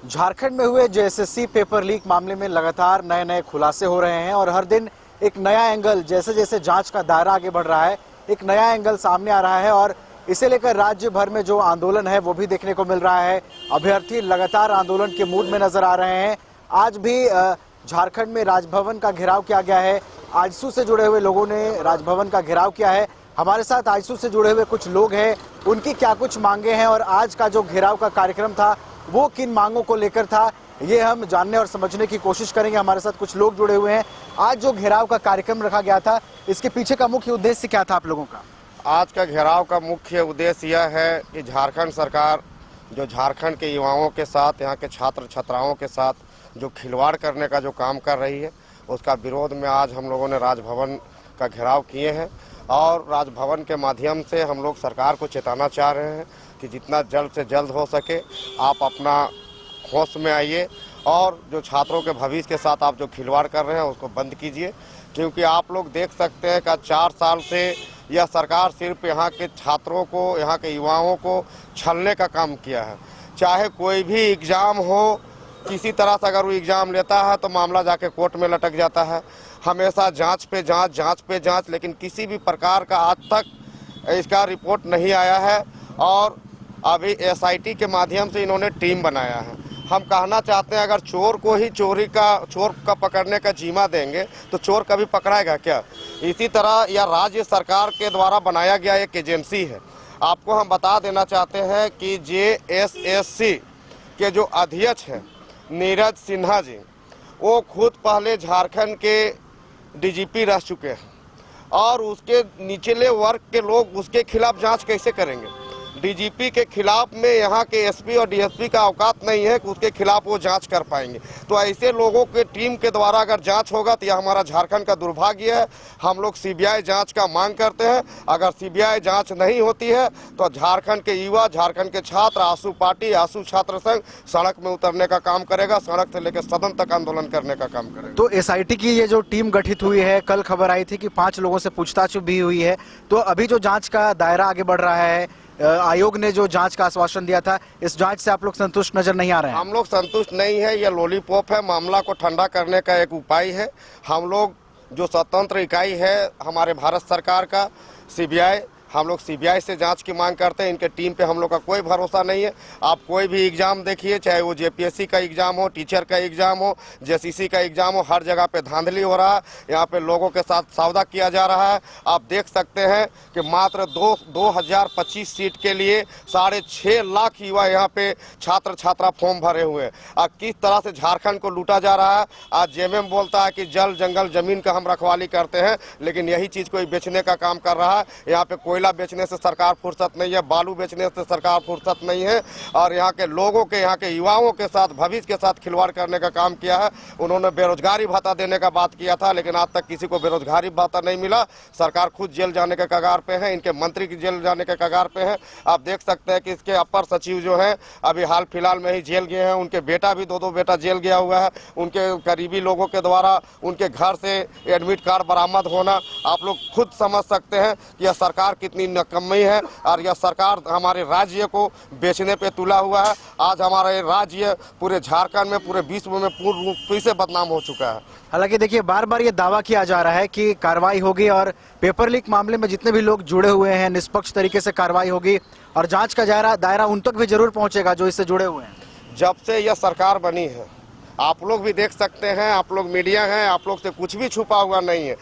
झारखंड में हुए JSSC paper leak मामले में लगातार नए नए खुलासे हो रहे हैं और हर दिन एक नया एंगल, जैसे जैसे जांच का दायरा आगे बढ़ रहा है, एक नया एंगल सामने आ रहा है और इसे लेकर राज्य भर में जो आंदोलन है वो भी देखने को मिल रहा है। अभ्यर्थी लगातार आंदोलन के मूड में नजर आ रहे हैं। आज भी झारखंड में राजभवन का घेराव किया गया है। आजसू से जुड़े हुए लोगों ने राजभवन का घेराव किया है। हमारे साथ आजसू से जुड़े हुए कुछ लोग हैं, उनकी क्या कुछ मांगे हैं और आज का जो घेराव का कार्यक्रम था वो किन मांगों को लेकर था, ये हम जानने और समझने की कोशिश करेंगे। हमारे साथ कुछ लोग जुड़े हुए हैं। आज जो घेराव का कार्यक्रम रखा गया था, इसके पीछे का मुख्य उद्देश्य क्या था आप लोगों का? आज का घेराव का मुख्य उद्देश्य यह है कि झारखंड सरकार जो झारखंड के युवाओं के साथ, यहाँ के छात्र छात्राओं के साथ जो खिलवाड़ करने का जो काम कर रही है, उसका विरोध में आज हम लोगों ने राजभवन का घेराव किए हैं। और राजभवन के माध्यम से हम लोग सरकार को चेताना चाह रहे हैं कि जितना जल्द से जल्द हो सके आप अपना होश में आइए और जो छात्रों के भविष्य के साथ आप जो खिलवाड़ कर रहे हैं उसको बंद कीजिए। क्योंकि आप लोग देख सकते हैं कि 4 साल से यह सरकार सिर्फ यहाँ के छात्रों को, यहाँ के युवाओं को छलने का काम किया है। चाहे कोई भी एग्ज़ाम हो, किसी तरह से अगर वो एग्ज़ाम लेता है तो मामला जाके कोर्ट में लटक जाता है। हमेशा जांच पे जांच, लेकिन किसी भी प्रकार का आज तक इसका रिपोर्ट नहीं आया है। और अभी एसआईटी के माध्यम से इन्होंने टीम बनाया है। हम कहना चाहते हैं, अगर चोर को ही चोर का पकड़ने का जिम्मा देंगे तो चोर कभी पकड़ाएगा क्या? इसी तरह यह राज्य सरकार के द्वारा बनाया गया एक एजेंसी है। आपको हम बता देना चाहते हैं कि जेएसएससी के जो अध्यक्ष हैं नीरज सिन्हा जी, वो खुद पहले झारखंड के डीजीपी रह चुके हैं और उसके निचले वर्ग के लोग उसके खिलाफ जांच कैसे करेंगे? डीजीपी के खिलाफ में यहाँ के एसपी और डीएसपी का औकात नहीं है कि उसके खिलाफ वो जांच कर पाएंगे। तो ऐसे लोगों के टीम के द्वारा अगर जांच होगा तो यह हमारा झारखंड का दुर्भाग्य है। हम लोग सीबीआई जांच का मांग करते हैं। अगर सीबीआई जांच नहीं होती है तो झारखंड के युवा, झारखंड के छात्र, आसू पार्टी, आसू छात्र संघ सड़क में उतरने का काम करेगा, सड़क से लेकर सदन तक आंदोलन करने का काम करेगा। तो एसआईटी की ये जो टीम गठित हुई है, कल खबर आई थी कि 5 लोगों से पूछताछ भी हुई है। तो अभी जो जांच का दायरा आगे बढ़ रहा है, आयोग ने जो जांच का आश्वासन दिया था, इस जांच से आप लोग संतुष्ट नजर नहीं आ रहे हैं? हम लोग संतुष्ट नहीं है। यह लॉलीपॉप है, मामला को ठंडा करने का एक उपाय है। हम लोग जो स्वतंत्र इकाई है हमारे भारत सरकार का सीबीआई, हम लोग सीबीआई से जांच की मांग करते हैं। इनके टीम पे हम लोग का कोई भरोसा नहीं है। आप कोई भी एग्ज़ाम देखिए, चाहे वो जेपीएससी का एग्ज़ाम हो, टीचर का एग्ज़ाम हो, जेसीसी का एग्ज़ाम हो, हर जगह पे धांधली हो रहा है। यहाँ पे लोगों के साथ सौदा किया जा रहा है। आप देख सकते हैं कि मात्र 2025 सीट के लिए 6.5 लाख युवा यहाँ पे छात्र छात्रा फॉर्म भरे हुए हैं। और किस तरह से झारखंड को लूटा जा रहा है। आज जेएमएम बोलता है कि जल जंगल जमीन का हम रखवाली करते हैं, लेकिन यही चीज़ कोई बेचने का काम कर रहा है। यहाँ पे कोयला बेचने से सरकार फुर्सत नहीं है, बालू बेचने से सरकार फुर्सत नहीं है। और यहाँ के लोगों के, यहाँ के युवाओं के साथ, भविष्य के साथ खिलवाड़ करने का काम किया है। उन्होंने बेरोजगारी भत्ता देने का बात किया था, लेकिन आज तक किसी को बेरोजगारी भत्ता नहीं मिला। सरकार खुद जेल जाने के कगार पे है, इनके मंत्री की जेल जाने के कगार पे है। आप देख सकते हैं कि इसके अपर सचिव जो हैं अभी हाल फिलहाल में ही जेल गए हैं। उनके बेटा भी 2 बेटा जेल गया हुआ है। उनके करीबी लोगों के द्वारा उनके घर से एडमिट कार्ड बरामद होना, आप लोग खुद समझ सकते हैं कि यह सरकार कितनी नकम्मी है। और यह सरकार हमारे राज्य को बेचने पे तुला हुआ है। आज हमारा ये राज्य पूरे झारखंड में, पूरे विश्व में पूर्ण रूप से बदनाम हो चुका है। हालांकि देखिए, बार बार ये दावा किया जा रहा है कि कार्रवाई होगी और पेपर लीक मामले में जितने भी लोग जुड़े हुए हैं निष्पक्ष तरीके से कार्रवाई होगी और जांच का दायरा उन तक भी जरूर पहुंचेगा जो इससे जुड़े हुए हैं। जब से यह सरकार बनी है, आप लोग भी देख सकते हैं, आप लोग मीडिया हैं, आप लोग से कुछ भी छुपा हुआ नहीं है।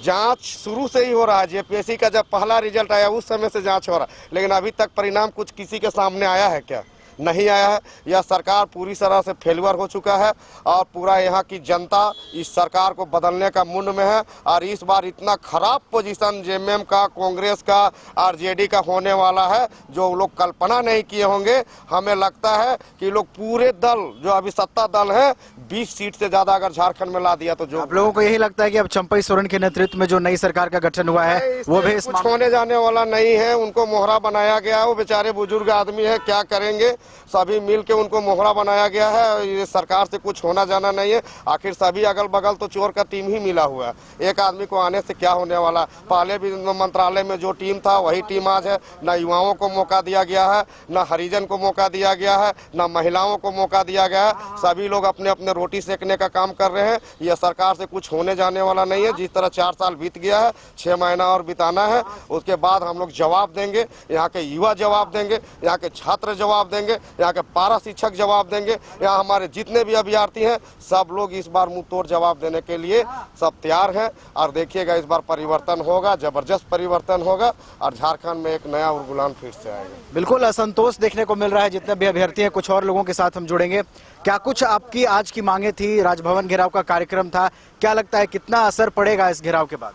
जांच शुरू से ही हो रहा है। जेपीएससी का जब पहला रिजल्ट आया उस समय से जांच हो रहा है, लेकिन अभी तक परिणाम कुछ किसी के सामने आया है क्या? नहीं आया है। यह सरकार पूरी तरह से फेलियर हो चुका है और पूरा यहाँ की जनता इस सरकार को बदलने का मुंड में है। और इस बार इतना खराब पोजीशन जेएमएम का, कांग्रेस का, आरजेडी का होने वाला है जो लोग कल्पना नहीं किए होंगे। हमें लगता है कि लोग पूरे दल जो अभी सत्ता दल है 20 सीट से ज्यादा अगर झारखंड में ला दिया तो जो आप लोगों को यही लगता है कि अब चंपई सोरेन के नेतृत्व में जो नई सरकार का गठन हुआ है वो भी इस कुछ होने जाने वाला नहीं है। उनको मोहरा बनाया गया है, वो बेचारे बुजुर्ग आदमी है, क्या करेंगे, सभी मिल के उनको मोहरा बनाया गया है। ये सरकार से कुछ होना जाना नहीं है। आखिर सभी अगल बगल तो चोर का टीम ही मिला हुआ है। एक आदमी को आने से क्या होने वाला। पहले भी मंत्रालय में जो टीम था वही टीम आज है। न युवाओं को मौका दिया गया है, न हरिजन को मौका दिया गया है, न महिलाओं को मौका दिया गया है। सभी लोग अपने अपने रोटी सेकने का काम कर रहे हैं। यह सरकार से कुछ होने जाने वाला नहीं है। जिस तरह 4 साल बीत गया है, 6 महीना और बिताना है, उसके बाद हम लोग जवाब देंगे। यहाँ के युवा जवाब देंगे, यहाँ के छात्र जवाब देंगे, यहाँ के पारा शिक्षक जवाब देंगे। यहाँ हमारे जितने भी अभ्यर्थी हैं सब लोग इस बार मुंह तोड़ जवाब देने के लिए सब तैयार हैं। और देखिएगा इस बार परिवर्तन होगा, जबरदस्त परिवर्तन होगा और झारखंड में एक नया उर्गुलान फिर से आएगा। बिल्कुल असंतोष देखने को मिल रहा है जितने भी अभ्यर्थी हैं। कुछ और लोगों के साथ हम जुड़ेंगे। क्या कुछ आपकी आज की मांगे थी? राजभवन घेराव का कार्यक्रम था, क्या लगता है कितना असर पड़ेगा इस घेराव के बाद?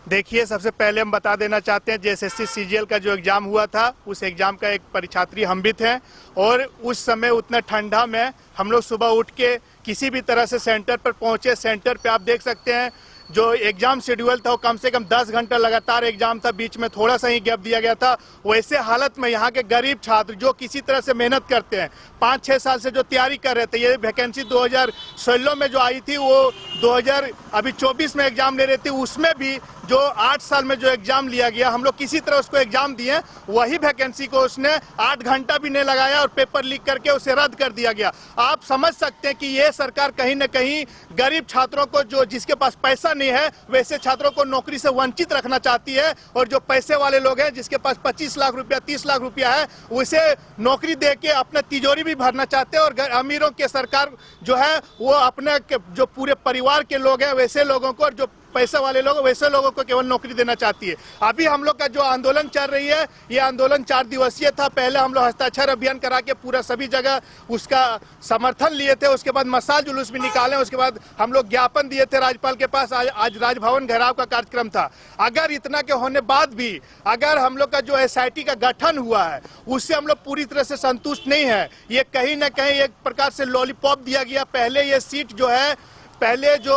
देखिए, सबसे पहले हम बता देना चाहते हैं जेएसएससी सीजीएल का जो एग्ज़ाम हुआ था उस एग्ज़ाम का एक परीक्षार्थी हम भी थे और उस समय उतना ठंडा में हम लोग सुबह उठ के किसी भी तरह से सेंटर पर पहुंचे। सेंटर पे आप देख सकते हैं जो एग्जाम शेड्यूल था वो कम से कम 10 घंटा लगातार एग्जाम था, बीच में थोड़ा सा ही गैप दिया गया था। वैसे हालत में यहाँ के गरीब छात्र जो किसी तरह से मेहनत करते हैं, 5-6 साल से जो तैयारी कर रहे थे, ये वैकेंसी 2016 में जो आई थी वो 2024 में एग्जाम ले रहे थे, उसमें भी जो 8 साल में जो एग्जाम लिया गया हम लोग किसी तरह उसको एग्जाम दिए, वही वैकेंसी को उसने 8 घंटा भी नहीं लगाया और पेपर लीक करके उसे रद्द कर दिया गया। आप समझ सकते हैं कि ये सरकार कहीं न कहीं गरीब छात्रों को, जो जिसके पास पैसा नहीं है वैसे छात्रों को नौकरी से वंचित रखना चाहती है, और जो पैसे वाले लोग हैं जिसके पास 25 लाख रुपया 30 लाख रुपया है उसे नौकरी दे के अपना तिजोरी भी भरना चाहते हैं। और अमीरों के सरकार जो है वो अपने जो पूरे परिवार के लोग हैं वैसे लोगों को, और जो पैसे वाले लोग वैसे लोगों को केवल नौकरी देना चाहती है। अभी हम लोग का जो आंदोलन चल रही है ये आंदोलन 4 दिवसीय था। पहले हम लोग हस्ताक्षर अभियान करा के पूरा सभी जगह उसका समर्थन लिए थे, उसके बाद मसाल जुलूस भी निकाले, उसके बाद हम लोग ज्ञापन दिए थे राज्यपाल के पास। आज राजभवन घेराव का कार्यक्रम था। अगर इतना के होने बाद भी अगर हम लोग का जो एसआईटी का गठन हुआ है उससे हम लोग पूरी तरह से संतुष्ट नहीं है। ये कहीं ना कहीं एक प्रकार से लॉलीपॉप दिया गया। पहले ये सीट जो है, पहले जो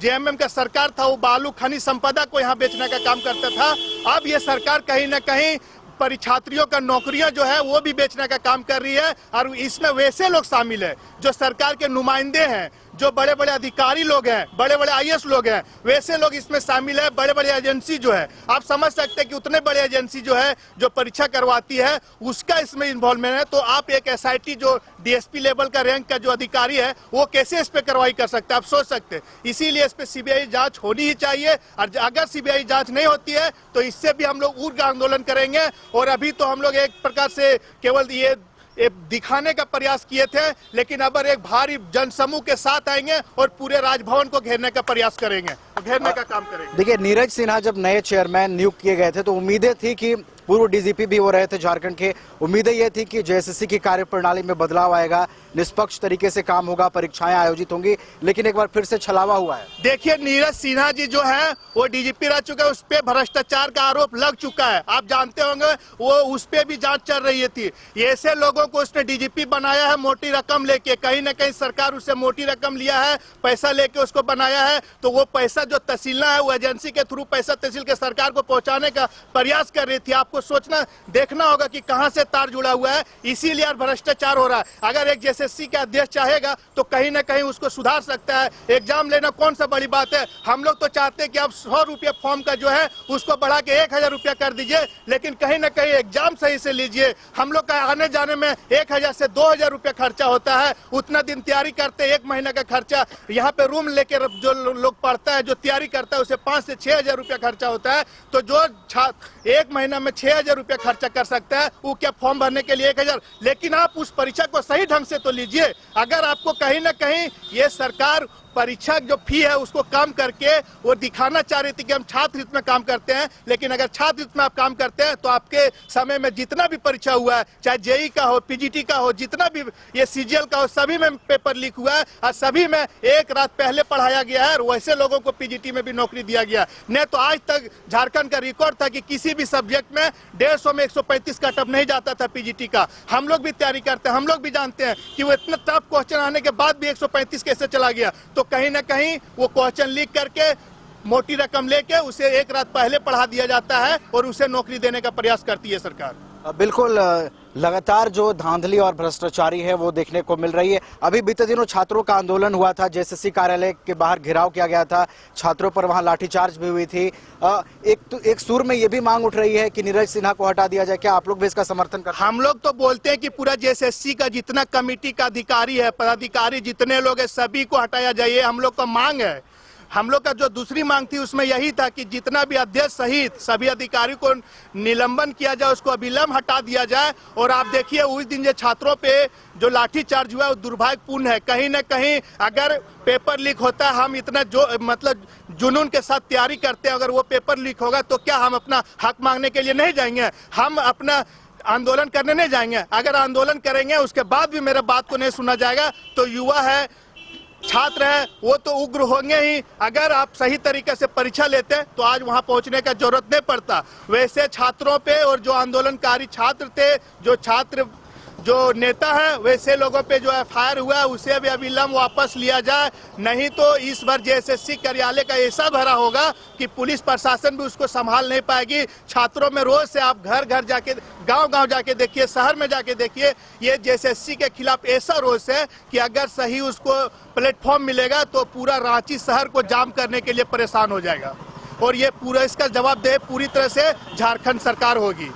जेएमएम का सरकार था वो बालू खनिज संपदा को यहाँ बेचने का काम करता था। अब ये सरकार कहीं ना कहीं परीक्षार्थियों का नौकरियां जो है वो भी बेचने का काम कर रही है। और इसमें वैसे लोग शामिल है जो सरकार के नुमाइंदे हैं, जो बड़े बड़े अधिकारी लोग हैं, बड़े बड़े आईएएस लोग हैं, वैसे लोग इसमें शामिल है। बड़े बड़े एजेंसी जो है, आप समझ सकते हैं कि उतने बड़े एजेंसी जो है जो परीक्षा करवाती है उसका इसमें इन्वॉल्वमेंट है। तो आप एक एसआईटी जो डीएसपी लेवल का रैंक का जो अधिकारी है वो कैसे इस पे कार्रवाई कर सकते हैं, आप सोच सकते हैं। इसीलिए इस पे सीबीआई जांच होनी ही चाहिए, और अगर सीबीआई जांच नहीं होती है तो इससे भी हम लोग उग्र आंदोलन करेंगे। और अभी तो हम लोग एक प्रकार से केवल ये दिखाने का प्रयास किए थे, लेकिन अब एक भारी जनसमूह के साथ आएंगे और पूरे राजभवन को घेरने का प्रयास करेंगे, घेरने का काम करेंगे। देखिए, नीरज सिन्हा जब नए चेयरमैन नियुक्त किए गए थे तो उम्मीदें थी कि पूर्व डीजीपी भी हो रहे थे झारखंड के, उम्मीदें ये थी कि जेएसएससी की कार्यप्रणाली में बदलाव आएगा, निष्पक्ष तरीके से काम होगा, परीक्षाएं आयोजित होंगी, लेकिन एक बार फिर से छलावा हुआ है। देखिए, नीरज सिन्हा जी जो है वो डीजीपी रह चुके हैं, उस पे भ्रष्टाचार का आरोप लग चुका है, आप जानते होंगे। वो उस पे भी जांच चल रही थी। ऐसे लोगों को उसने डीजीपी बनाया है मोटी रकम लेके, कहीं ना कहीं सरकार उससे मोटी रकम लिया है, पैसा लेके उसको बनाया है। तो वो पैसा जो तहसीलना है वो एजेंसी के थ्रू पैसा तहसील के सरकार को पहुंचाने का प्रयास कर रही थी। आपको सोचना देखना होगा कि कहां से तार जुड़ा हुआ है, इसीलिए भ्रष्टाचार हो रहा है। अगर एक जेएसएससी का अध्यक्ष चाहेगा तो कहीं ना कहीं उसको सुधार सकता है। एग्जाम लेना कौन सा बड़ी बात है। हम लोग तो चाहते हैं कि आप 100 रुपया फॉर्म का जो है उसको बढ़ा के 1000 रुपया कर दीजिए, लेकिन कहीं ना कहीं एग्जाम सही से लीजिए। हम लोग का आने जाने में 1000 से 2000 रुपया खर्चा होता है, उतना दिन तैयारी करते 1 महीना का खर्चा। यहाँ पे रूम लेके जो लोग पढ़ता है, जो तैयारी करता है, उसे 5 से 6000 रुपया खर्चा होता है। तो जो छात्र 1 महीना में 6000 रुपया खर्चा कर सकता है वो क्या फॉर्म भरने के लिए 1000। लेकिन आप उस परीक्षा को सही ढंग से तो लीजिए। अगर आपको कहीं ना कहीं ये सरकार परीक्षा जो फी है उसको कम करके वो दिखाना चाह रही थी कि हम छात्र हित में काम करते हैं। लेकिन अगर छात्र हित में आप काम करते हैं तो आपके समय में जितना भी परीक्षा हुआ है, चाहे जेई का हो, पीजीटी का हो, जितना भी ये सीजीएल का हो, सभी में पेपर लीक हुआ है और सभी में एक रात पहले पढ़ाया गया है और वैसे लोगों को पीजीटी में भी नौकरी दिया गया। नहीं तो आज तक झारखंड का रिकॉर्ड था कि किसी भी सब्जेक्ट में 150 में 135 का टफ नहीं जाता था पीजीटी का। हम लोग भी तैयारी करते हैं, हम लोग भी जानते हैं कि वो इतना टफ क्वेश्चन आने के बाद भी 135 कैसे चला गया। तो कहीं ना कहीं वो क्वेश्चन लीक करके मोटी रकम लेके उसे एक रात पहले पढ़ा दिया जाता है और उसे नौकरी देने का प्रयास करती है सरकार। बिल्कुल, लगातार जो धांधली और भ्रष्टाचारी है वो देखने को मिल रही है। अभी बीते दिनों छात्रों का आंदोलन हुआ था, जेएसएससी कार्यालय के बाहर घेराव किया गया था, छात्रों पर वहां लाठीचार्ज भी हुई थी। एक सुर में ये भी मांग उठ रही है कि नीरज सिन्हा को हटा दिया जाए। क्या आप लोग भी इसका समर्थन करते हैं? हम लोग तो बोलते हैं कि पूरा जेएसएससी का जितना कमेटी का अधिकारी है, पदाधिकारी जितने लोग हैं, सभी को हटाया जाए, हम लोग का मांग है। हम लोग का जो दूसरी मांग थी उसमें यही था कि जितना भी अध्यक्ष सहित सभी अधिकारी को निलंबन किया जाए, उसको अविलंब हटा दिया जाए। और आप देखिए उस दिन जो छात्रों पे जो लाठीचार्ज हुआ वो दुर्भाग्यपूर्ण है। कहीं ना कहीं अगर पेपर लीक होता है, हम इतना जो मतलब जुनून के साथ तैयारी करते हैं, अगर वो पेपर लीक होगा तो क्या हम अपना हक मांगने के लिए नहीं जाएंगे? हम अपना आंदोलन करने नहीं जाएंगे? अगर आंदोलन करेंगे उसके बाद भी मेरे बात को नहीं सुना जाएगा तो युवा है, छात्र है, वो तो उग्र होंगे ही। अगर आप सही तरीके से परीक्षा लेते तो आज वहां पहुंचने का जरूरत नहीं पड़ता। वैसे छात्रों पे और जो आंदोलनकारी छात्र थे, जो नेता है, वैसे लोगों पे जो एफआईआर हुआ है उसे भी अविलंब वापस लिया जाए। नहीं तो इस बार जेएसएससी कार्यालय का ऐसा भरा होगा कि पुलिस प्रशासन भी उसको संभाल नहीं पाएगी। छात्रों में रोज से आप घर घर जाके, गांव जाके देखिए, शहर में जाके देखिए, ये जेएसएससी के खिलाफ ऐसा रोष है कि अगर सही उसको प्लेटफॉर्म मिलेगा तो पूरा रांची शहर को जाम करने के लिए परेशान हो जाएगा। और ये पूरा इसका जवाबदेह पूरी तरह से झारखंड सरकार होगी।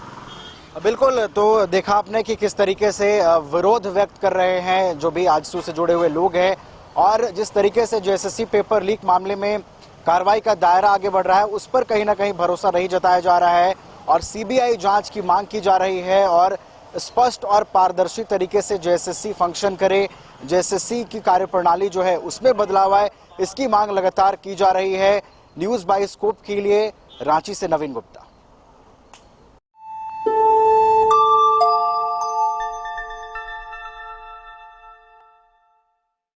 बिल्कुल, तो देखा आपने कि किस तरीके से विरोध व्यक्त कर रहे हैं जो भी आजसू से जुड़े हुए लोग हैं, और जिस तरीके से जेएसएससी पेपर लीक मामले में कार्रवाई का दायरा आगे बढ़ रहा है उस पर कहीं ना कहीं भरोसा नहीं जताया जा रहा है और सीबीआई जांच की मांग की जा रही है और स्पष्ट और पारदर्शी तरीके से जेएसएससी फंक्शन करे, जेएसएससी की कार्यप्रणाली जो है उसमें बदलाव आए, इसकी मांग लगातार की जा रही है। न्यूज़ बाय स्कोप के लिए रांची से नवीन गुप्ता।